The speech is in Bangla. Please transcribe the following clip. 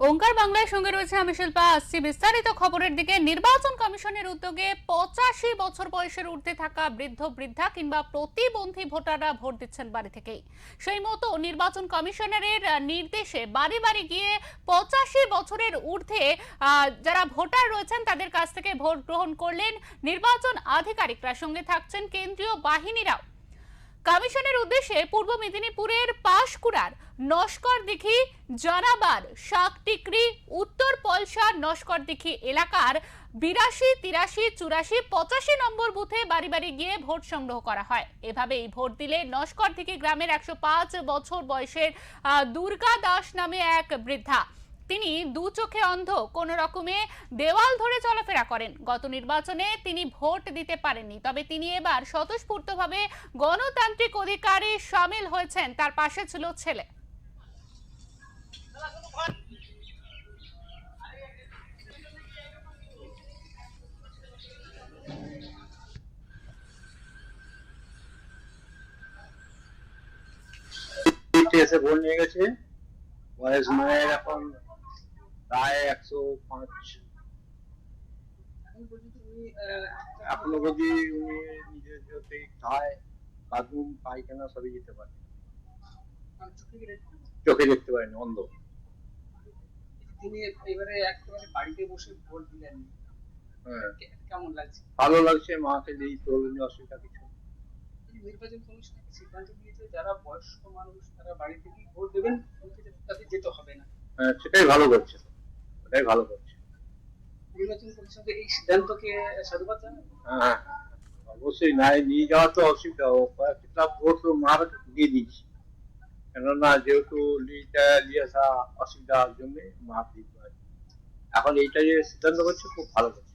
ওঙ্কার বাংলার সঙ্গে রয়েছে আমি শিল্পা। আসছি বিস্তারিত খবরের দিকে। নির্বাচন কমিশনের উদ্যোগে 85 বছর বয়সের ঊর্ধ্বে থাকা বৃদ্ধ বৃদ্ধা কিংবা প্রতিবন্ধী ভোটাররা ভোট দিচ্ছেন বাড়ি থেকেই। সেই মতো নির্বাচন কমিশনারের নির্দেশে বাড়ি বাড়ি গিয়ে 85 বছরের ঊর্ধ্বে যারা ভোটার রয়েছেন তাদের কাছ থেকে ভোট গ্রহণ করলেন নির্বাচন আধিকারিকরা। সঙ্গে থাকছেন কেন্দ্রীয় বাহিনীরাও। কমিশনের উদ্দেশ্যে পূর্ব মেদিনীপুরের পাঁশকুড়ার নস্করদিঘি, জানাবার, শাকটিকরি, উত্তর পলসা নস্করদিঘি এলাকার 82, 83, 84, 85 নম্বর বুথে বাড়ি বাড়ি গিয়ে ভোট সংগ্রহ করা হয়। এভাবেই ভোট দিলে নস্করদিঘি গ্রামের 105 বছর বয়সের দুর্গা দাস নামে এক বৃদ্ধা। তিনি দু চোখে অন্ধ, কোন রকমে দেওয়াল ধরে চলাফেরা করেন। গত নির্বাচনে তিনি ভোট দিতে পারেননি, তবে তিনি এবার স্বতঃস্ফূর্তভাবে গণতান্ত্রিক অধিকারে সামিল হয়েছেন। তার পাশে ছিল ছেলে। এসে ভোট নিয়ে গেছে। বয়স মায়ের এখন প্রায় 105। এখনো অবধি উনি নিজের জন্য খায়, বাথরুম পায়খানা সবই যেতে পারে, চোখে দেখতে পারেন, অন্ধ। তিনি এবারে একেবারে বাড়িতে বসে ভোট দিলেন, কেমন লাগছে? ভালো লাগছে, মাকে দিয়েই চলবে, অসুবিধা কিছু। নির্বাচন কমিশন সিদ্ধান্ত নিয়েছে যারা বয়স্ক মানুষ তারা বাড়ি থেকেই ভোট দেবেন, তাদের যেতে হবে না। সেটাই ভালো করছে, ওটাই ভালো করছে। নির্বাচন কমিশনকে এই সিদ্ধান্তকে সাধুবাদ জানান। হ্যাঁ, অবশ্যই নাই নিয়ে যাওয়া তো অসুবিধা, কয়েকটা ভোট তো মার দিয়ে দিচ্ছি, কেননা যেহেতু নিয়ে আসা অসুবিধার জন্য মার দিতে হয়। এখন এইটা যে সিদ্ধান্ত করছে খুব ভালো করছে।